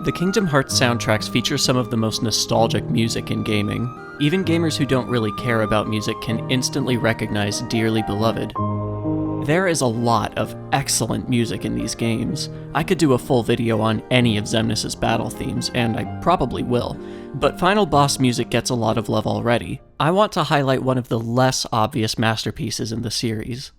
The Kingdom Hearts soundtracks feature some of the most nostalgic music in gaming. Even gamers who don't really care about music can instantly recognize Dearly Beloved. There is a lot of excellent music in these games. I could do a full video on any of Xemnas' battle themes, and I probably will, but final boss music gets a lot of love already. I want to highlight one of the less obvious masterpieces in the series.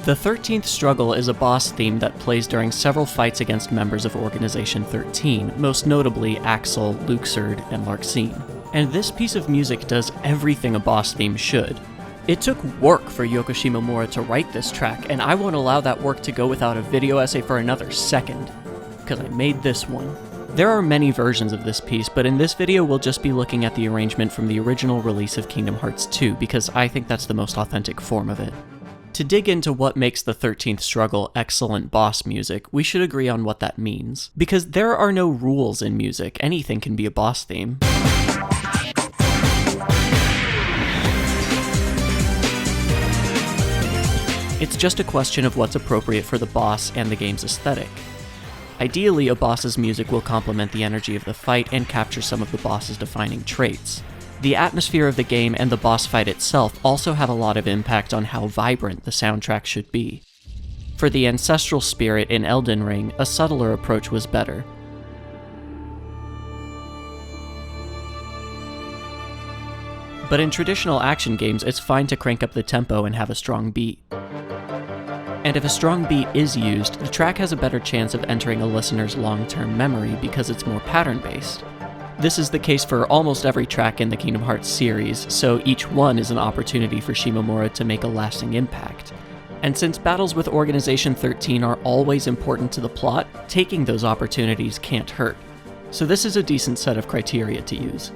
The 13th Struggle is a boss theme that plays during several fights against members of Organization 13, most notably Axel, Luxord, and Larxene. And this piece of music does everything a boss theme should. It took work for Yoko Shimomura to write this track, and I won't allow that work to go without a video essay for another second, because I made this one. There are many versions of this piece, but in this video we'll just be looking at the arrangement from the original release of Kingdom Hearts 2, because I think that's the most authentic form of it. To dig into what makes the 13th Struggle excellent boss music, we should agree on what that means. Because there are no rules in music, anything can be a boss theme. It's just a question of what's appropriate for the boss and the game's aesthetic. Ideally, a boss's music will complement the energy of the fight and capture some of the boss's defining traits. The atmosphere of the game and the boss fight itself also have a lot of impact on how vibrant the soundtrack should be. For the ancestral spirit in Elden Ring, a subtler approach was better. But in traditional action games, it's fine to crank up the tempo and have a strong beat. And if a strong beat is used, the track has a better chance of entering a listener's long-term memory because it's more pattern-based. This is the case for almost every track in the Kingdom Hearts series, so each one is an opportunity for Shimomura to make a lasting impact. And since battles with Organization 13 are always important to the plot, taking those opportunities can't hurt. So this is a decent set of criteria to use.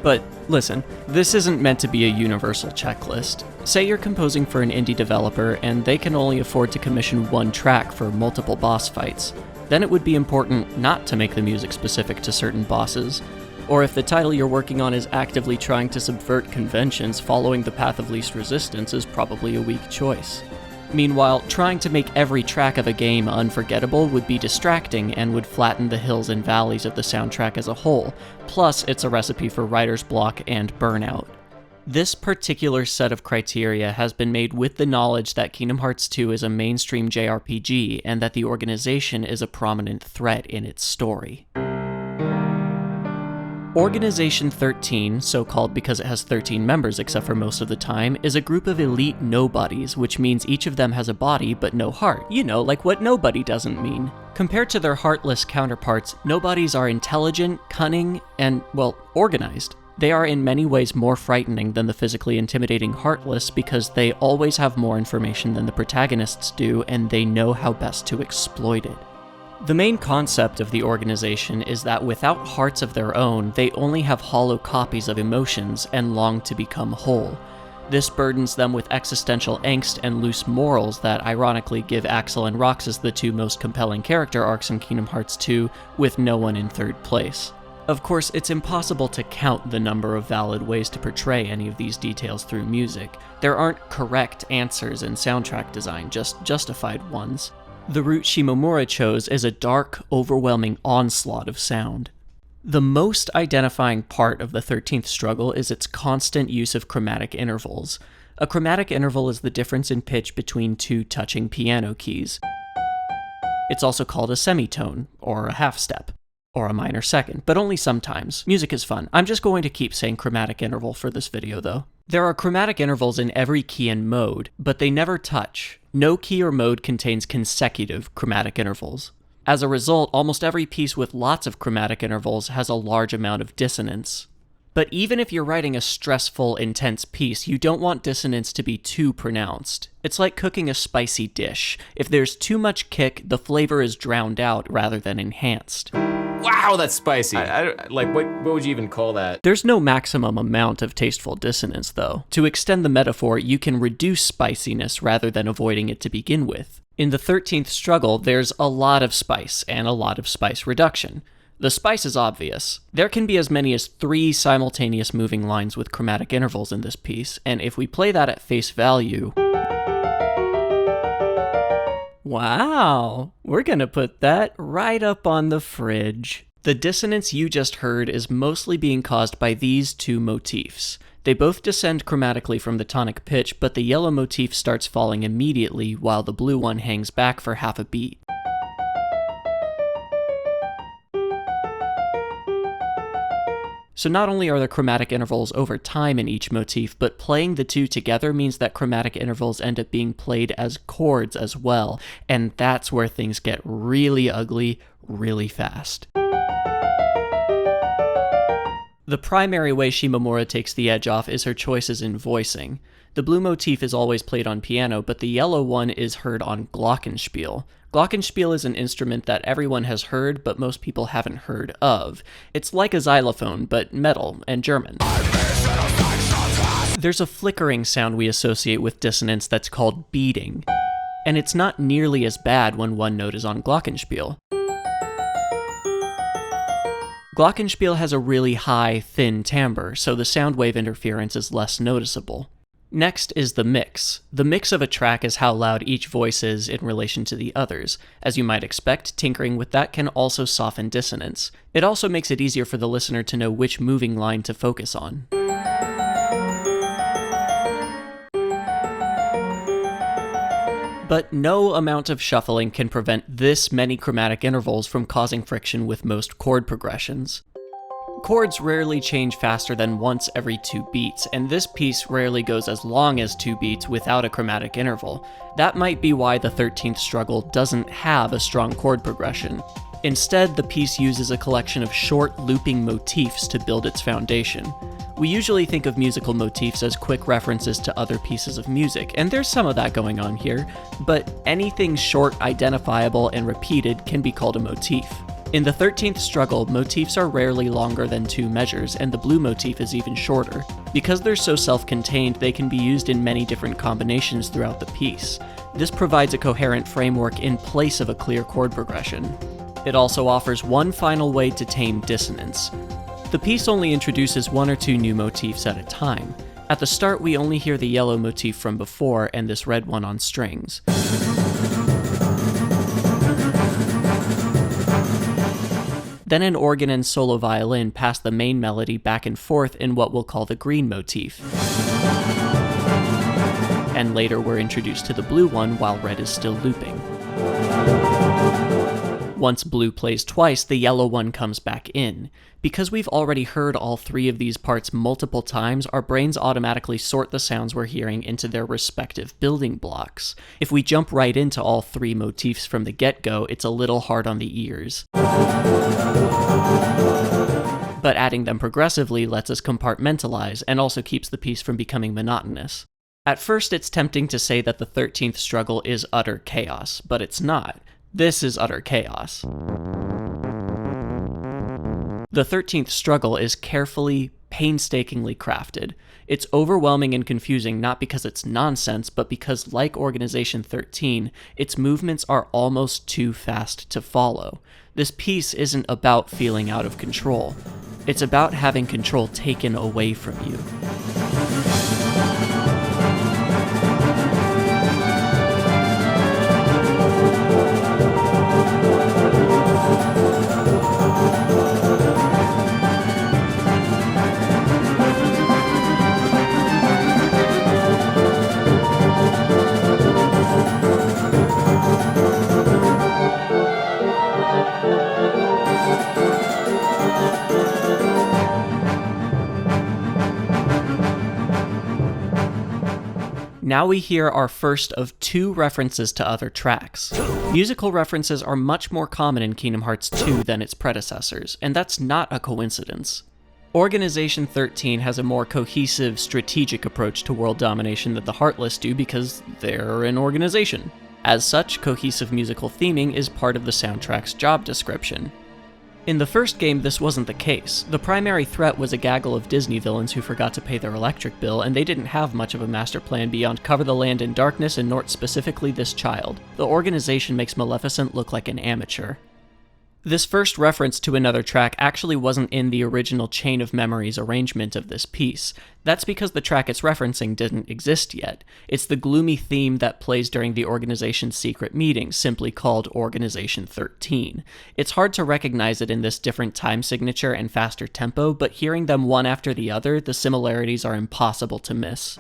But listen, this isn't meant to be a universal checklist. Say you're composing for an indie developer and they can only afford to commission one track for multiple boss fights. Then it would be important not to make the music specific to certain bosses. Or if the title you're working on is actively trying to subvert conventions, following the path of least resistance is probably a weak choice. Meanwhile, trying to make every track of a game unforgettable would be distracting and would flatten the hills and valleys of the soundtrack as a whole, plus it's a recipe for writer's block and burnout. This particular set of criteria has been made with the knowledge that Kingdom Hearts 2 is a mainstream JRPG and that the organization is a prominent thread in its story. Organization 13, so called because it has 13 members except for most of the time, is a group of elite nobodies, which means each of them has a body but no heart. You know, like what nobody doesn't mean. Compared to their heartless counterparts, nobodies are intelligent, cunning, and, well, organized. They are in many ways more frightening than the physically intimidating heartless because they always have more information than the protagonists do and they know how best to exploit it. The main concept of the organization is that without hearts of their own, they only have hollow copies of emotions and long to become whole. This burdens them with existential angst and loose morals that ironically give Axel and Roxas the two most compelling character arcs in Kingdom Hearts 2, with no one in third place. Of course, it's impossible to count the number of valid ways to portray any of these details through music. There aren't correct answers in soundtrack design, just justified ones. The route Shimomura chose is a dark, overwhelming onslaught of sound. The most identifying part of the 13th Struggle is its constant use of chromatic intervals. A chromatic interval is the difference in pitch between two touching piano keys. It's also called a semitone, or a half step, or a minor second, but only sometimes. Music is fun. I'm just going to keep saying chromatic interval for this video, though. There are chromatic intervals in every key and mode, but they never touch. No key or mode contains consecutive chromatic intervals. As a result, almost every piece with lots of chromatic intervals has a large amount of dissonance. But even if you're writing a stressful, intense piece, you don't want dissonance to be too pronounced. It's like cooking a spicy dish. If there's too much kick, the flavor is drowned out rather than enhanced. Wow, that's spicy. Like, what would you even call that? There's no maximum amount of tasteful dissonance, though. To extend the metaphor, you can reduce spiciness rather than avoiding it to begin with. In the 13th Struggle, there's a lot of spice and a lot of spice reduction. The spice is obvious. There can be as many as 3 simultaneous moving lines with chromatic intervals in this piece, and if we play that at face value, Wow, we're gonna put that right up on the fridge. The dissonance you just heard is mostly being caused by these two motifs. They both descend chromatically from the tonic pitch, but the yellow motif starts falling immediately while the blue one hangs back for half a beat. So not only are there chromatic intervals over time in each motif, but playing the two together means that chromatic intervals end up being played as chords as well, and that's where things get really ugly really fast. The primary way Shimomura takes the edge off is her choices in voicing. The blue motif is always played on piano, but the yellow one is heard on glockenspiel. Glockenspiel is an instrument that everyone has heard, but most people haven't heard of. It's like a xylophone, but metal and German. There's a flickering sound we associate with dissonance that's called beating, and it's not nearly as bad when one note is on glockenspiel. Glockenspiel has a really high, thin timbre, so the sound wave interference is less noticeable. Next is the mix. The mix of a track is how loud each voice is in relation to the others. As you might expect, tinkering with that can also soften dissonance. It also makes it easier for the listener to know which moving line to focus on. But no amount of shuffling can prevent this many chromatic intervals from causing friction with most chord progressions. Chords rarely change faster than once every 2 beats, and this piece rarely goes as long as 2 beats without a chromatic interval. That might be why the 13th struggle doesn't have a strong chord progression. Instead, the piece uses a collection of short, looping motifs to build its foundation. We usually think of musical motifs as quick references to other pieces of music, and there's some of that going on here, but anything short, identifiable, and repeated can be called a motif. In the 13th struggle, motifs are rarely longer than 2 measures, and the blue motif is even shorter. Because they're so self-contained, they can be used in many different combinations throughout the piece. This provides a coherent framework in place of a clear chord progression. It also offers one final way to tame dissonance. The piece only introduces 1 or 2 new motifs at a time. At the start, we only hear the yellow motif from before and this red one on strings. Then an organ and solo violin pass the main melody back and forth in what we'll call the green motif. And later we're introduced to the blue one while red is still looping. Once blue plays twice, the yellow one comes back in. Because we've already heard all 3 of these parts multiple times, our brains automatically sort the sounds we're hearing into their respective building blocks. If we jump right into all 3 motifs from the get-go, it's a little hard on the ears. But adding them progressively lets us compartmentalize and also keeps the piece from becoming monotonous. At first, it's tempting to say that the 13th struggle is utter chaos, but it's not. This is utter chaos. The 13th struggle is carefully, painstakingly crafted. It's overwhelming and confusing not because it's nonsense, but because, like Organization 13, its movements are almost too fast to follow. This piece isn't about feeling out of control. It's about having control taken away from you. Now we hear our first of 2 references to other tracks. Musical references are much more common in Kingdom Hearts 2 than its predecessors, and that's not a coincidence. Organization 13 has a more cohesive, strategic approach to world domination than the Heartless do because they're an organization. As such, cohesive musical theming is part of the soundtrack's job description. In the first game, this wasn't the case. The primary threat was a gaggle of Disney villains who forgot to pay their electric bill, and they didn't have much of a master plan beyond cover the land in darkness and Nort specifically this child. The organization makes Maleficent look like an amateur. This first reference to another track actually wasn't in the original Chain of Memories arrangement of this piece. That's because the track it's referencing didn't exist yet. It's the gloomy theme that plays during the organization's secret meeting, simply called Organization 13. It's hard to recognize it in this different time signature and faster tempo, but hearing them one after the other, the similarities are impossible to miss.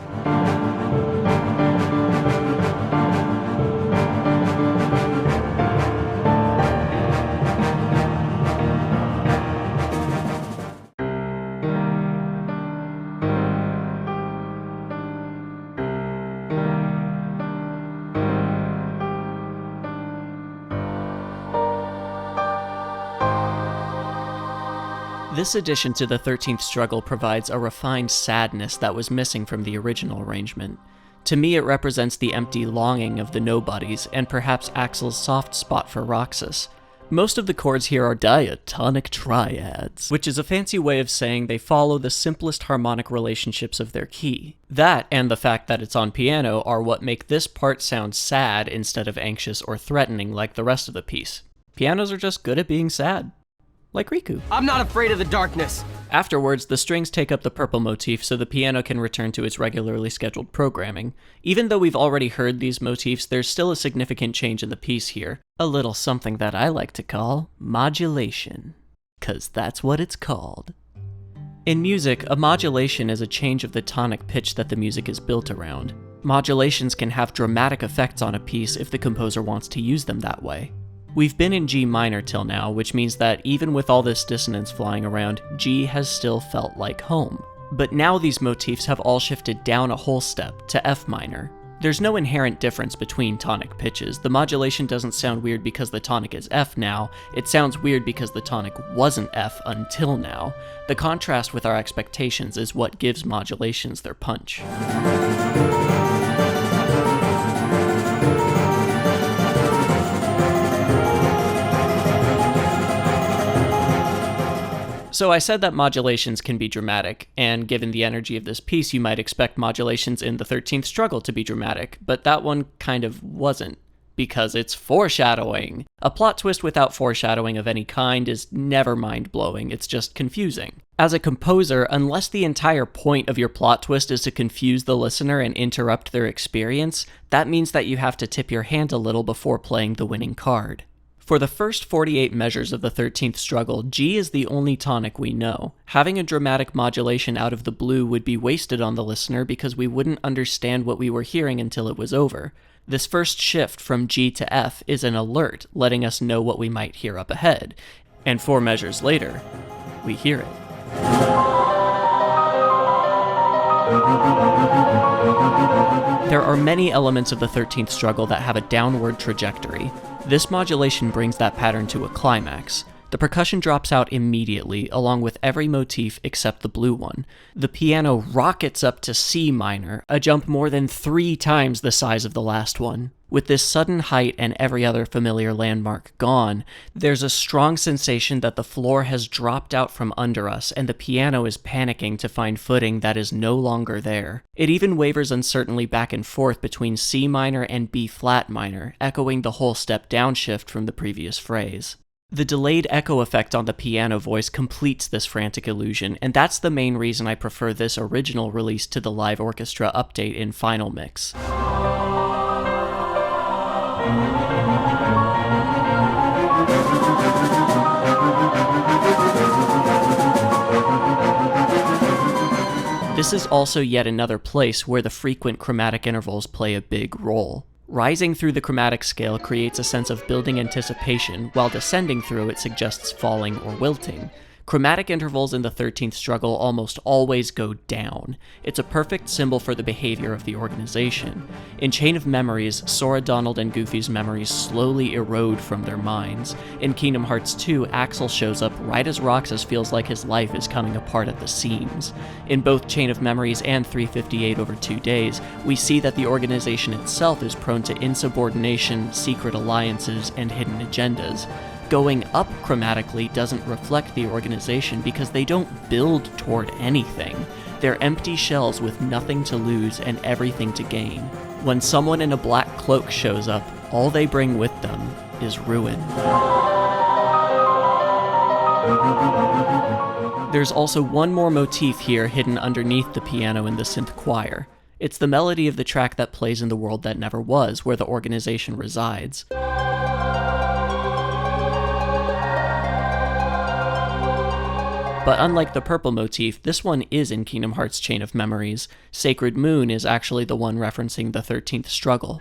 This addition to the 13th Struggle provides a refined sadness that was missing from the original arrangement. To me, it represents the empty longing of the nobodies, and perhaps Axel's soft spot for Roxas. Most of the chords here are diatonic triads, which is a fancy way of saying they follow the simplest harmonic relationships of their key. That, and the fact that it's on piano, are what make this part sound sad instead of anxious or threatening like the rest of the piece. Pianos are just good at being sad. Like Riku. I'm not afraid of the darkness! Afterwards, the strings take up the purple motif so the piano can return to its regularly scheduled programming. Even though we've already heard these motifs, there's still a significant change in the piece here. A little something that I like to call modulation. 'Cause that's what it's called. In music, a modulation is a change of the tonic pitch that the music is built around. Modulations can have dramatic effects on a piece if the composer wants to use them that way. We've been in G minor till now, which means that even with all this dissonance flying around, G has still felt like home. But now these motifs have all shifted down a whole step to F minor. There's no inherent difference between tonic pitches. The modulation doesn't sound weird because the tonic is F now, it sounds weird because the tonic wasn't F until now. The contrast with our expectations is what gives modulations their punch. So I said that modulations can be dramatic, and given the energy of this piece, you might expect modulations in the 13th Struggle to be dramatic, but that one kind of wasn't, because it's foreshadowing. A plot twist without foreshadowing of any kind is never mind-blowing, it's just confusing. As a composer, unless the entire point of your plot twist is to confuse the listener and interrupt their experience, that means that you have to tip your hand a little before playing the winning card. For the first 48 measures of the 13th Struggle, G is the only tonic we know. Having a dramatic modulation out of the blue would be wasted on the listener because we wouldn't understand what we were hearing until it was over. This first shift from G to F is an alert, letting us know what we might hear up ahead. And 4 measures later, we hear it. There are many elements of the 13th Struggle that have a downward trajectory. This modulation brings that pattern to a climax. The percussion drops out immediately, along with every motif except the blue one. The piano rockets up to C minor, a jump more than 3 times the size of the last one. With this sudden height and every other familiar landmark gone, there's a strong sensation that the floor has dropped out from under us and the piano is panicking to find footing that is no longer there. It even wavers uncertainly back and forth between C minor and B flat minor, echoing the whole step downshift from the previous phrase. The delayed echo effect on the piano voice completes this frantic illusion, and that's the main reason I prefer this original release to the live orchestra update in Final Mix. This is also yet another place where the frequent chromatic intervals play a big role. Rising through the chromatic scale creates a sense of building anticipation, while descending through it suggests falling or wilting. Chromatic intervals in the 13th Struggle almost always go down. It's a perfect symbol for the behavior of the organization. In Chain of Memories, Sora, Donald, and Goofy's memories slowly erode from their minds. In Kingdom Hearts 2, Axel shows up right as Roxas feels like his life is coming apart at the seams. In both Chain of Memories and 358 over 2 days, we see that the organization itself is prone to insubordination, secret alliances, and hidden agendas. Going up chromatically doesn't reflect the organization because they don't build toward anything. They're empty shells with nothing to lose and everything to gain. When someone in a black cloak shows up, all they bring with them is ruin. There's also one more motif here hidden underneath the piano in the synth choir. It's the melody of the track that plays in the world that never was, where the organization resides. But unlike the purple motif, this one is in Kingdom Hearts' Chain of Memories. Sacred Moon is actually the one referencing the 13th struggle.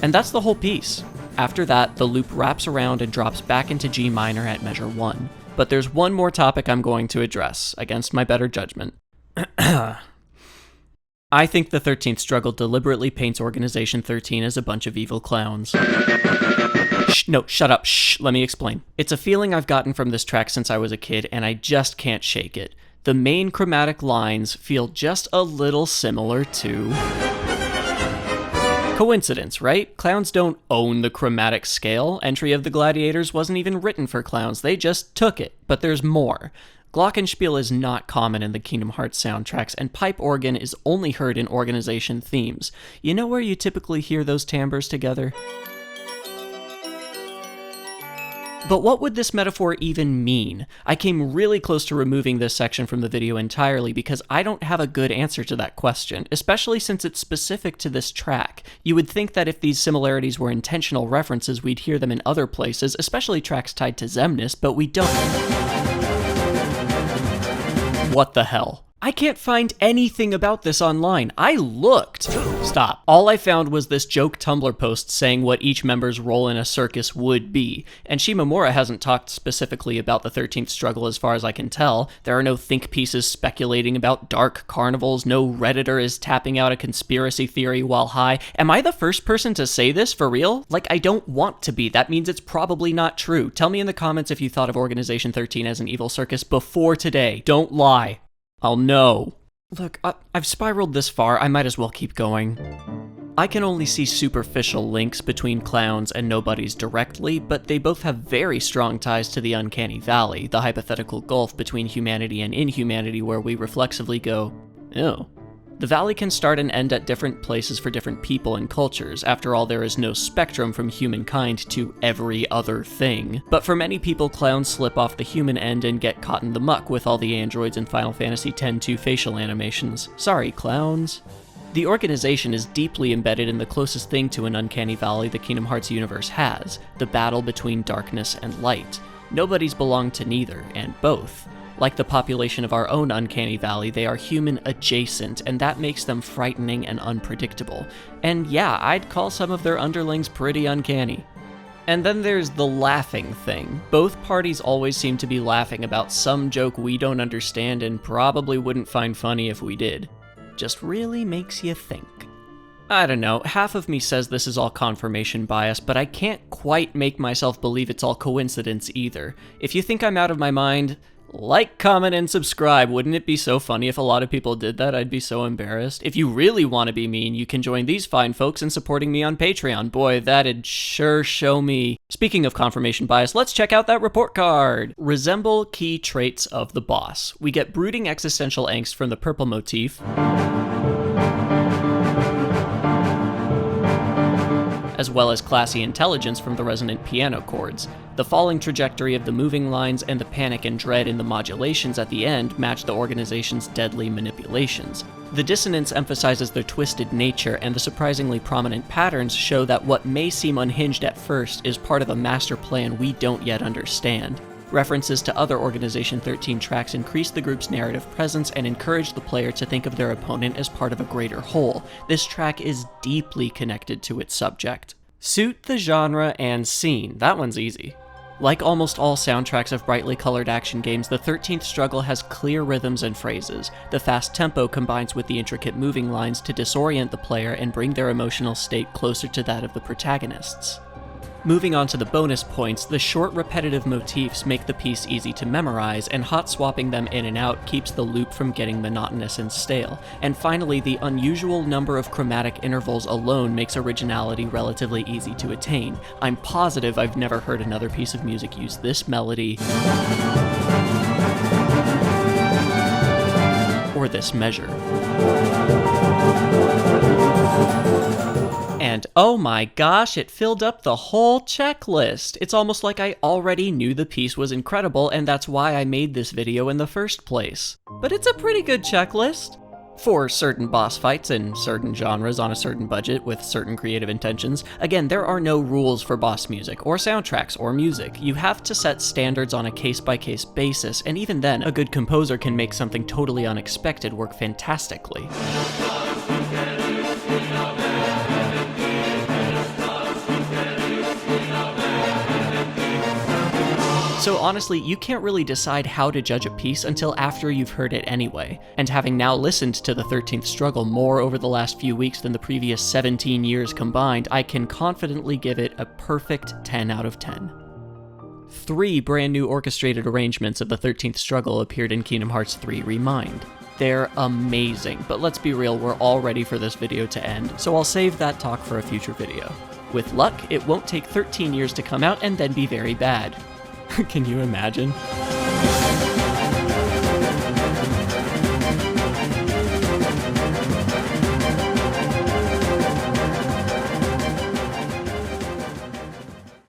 And that's the whole piece. After that, the loop wraps around and drops back into G minor at measure 1. But there's one more topic I'm going to address, against my better judgment. I think the 13th struggle deliberately paints Organization 13 as a bunch of evil clowns. Shut up, let me explain. It's a feeling I've gotten from this track since I was a kid, and I just can't shake it. The main chromatic lines feel just a little similar to... Coincidence, right? Clowns don't own the chromatic scale. Entry of the Gladiators wasn't even written for clowns, they just took it. But there's more. Glockenspiel is not common in the Kingdom Hearts soundtracks, and pipe organ is only heard in Organization themes. You know where you typically hear those timbres together? But what would this metaphor even mean? I came really close to removing this section from the video entirely because I don't have a good answer to that question, especially since it's specific to this track. You would think that if these similarities were intentional references, we'd hear them in other places, especially tracks tied to Xemnas, but we don't. What the hell? I can't find anything about this online. I looked. Stop. All I found was this joke Tumblr post saying what each member's role in a circus would be, and Shimomura hasn't talked specifically about the 13th struggle as far as I can tell. There are no think pieces speculating about dark carnivals, no Redditor is tapping out a conspiracy theory while high. Am I the first person to say this, for real? Like, I don't want to be. That means it's probably not true. Tell me in the comments if you thought of Organization 13 as an evil circus before today. Don't lie. I'll know. Look, I've spiraled this far, I might as well keep going. I can only see superficial links between clowns and nobodies directly, but they both have very strong ties to the Uncanny Valley, the hypothetical gulf between humanity and inhumanity where we reflexively go, ew. The valley can start and end at different places for different people and cultures. After all, there is no spectrum from humankind to every other thing. But for many people, clowns slip off the human end and get caught in the muck with all the androids in Final Fantasy X-2 facial animations. Sorry, clowns. The organization is deeply embedded in the closest thing to an Uncanny Valley the Kingdom Hearts universe has, the battle between darkness and light. Nobodies belong to neither, and both. Like the population of our own Uncanny Valley, they are human adjacent, and that makes them frightening and unpredictable. And yeah, I'd call some of their underlings pretty uncanny. And then there's the laughing thing. Both parties always seem to be laughing about some joke we don't understand and probably wouldn't find funny if we did. Just really makes you think. I don't know, half of me says this is all confirmation bias, but I can't quite make myself believe it's all coincidence either. If you think I'm out of my mind, like, comment, and subscribe. Wouldn't it be so funny if a lot of people did that? I'd be so embarrassed. If you really want to be mean, you can join these fine folks in supporting me on Patreon. Boy, that'd sure show me. Speaking of confirmation bias, let's check out that report card. Resemble key traits of the boss. We get brooding existential angst from the purple motif, as well as classy intelligence from the resonant piano chords. The falling trajectory of the moving lines and the panic and dread in the modulations at the end match the organization's deadly manipulations. The dissonance emphasizes their twisted nature, and the surprisingly prominent patterns show that what may seem unhinged at first is part of a master plan we don't yet understand. References to other Organization 13 tracks increase the group's narrative presence and encourage the player to think of their opponent as part of a greater whole. This track is deeply connected to its subject. Suit the genre and scene. That one's easy. Like almost all soundtracks of brightly colored action games, the 13th struggle has clear rhythms and phrases. The fast tempo combines with the intricate moving lines to disorient the player and bring their emotional state closer to that of the protagonists. Moving on to the bonus points, the short repetitive motifs make the piece easy to memorize, and hot swapping them in and out keeps the loop from getting monotonous and stale. And finally, the unusual number of chromatic intervals alone makes originality relatively easy to attain. I'm positive I've never heard another piece of music use this melody or this measure. And oh my gosh, it filled up the whole checklist! It's almost like I already knew the piece was incredible, and that's why I made this video in the first place. But it's a pretty good checklist. For certain boss fights in certain genres on a certain budget with certain creative intentions. Again, there are no rules for boss music, or soundtracks, or music. You have to set standards on a case-by-case basis, and even then, a good composer can make something totally unexpected work fantastically. So honestly, you can't really decide how to judge a piece until after you've heard it anyway. And having now listened to the 13th Struggle more over the last few weeks than the previous 17 years combined, I can confidently give it a perfect 10 out of 10. 3 brand new orchestrated arrangements of the 13th Struggle appeared in Kingdom Hearts 3 Remind. They're amazing, but let's be real, we're all ready for this video to end, so I'll save that talk for a future video. With luck, it won't take 13 years to come out and then be very bad. Can you imagine?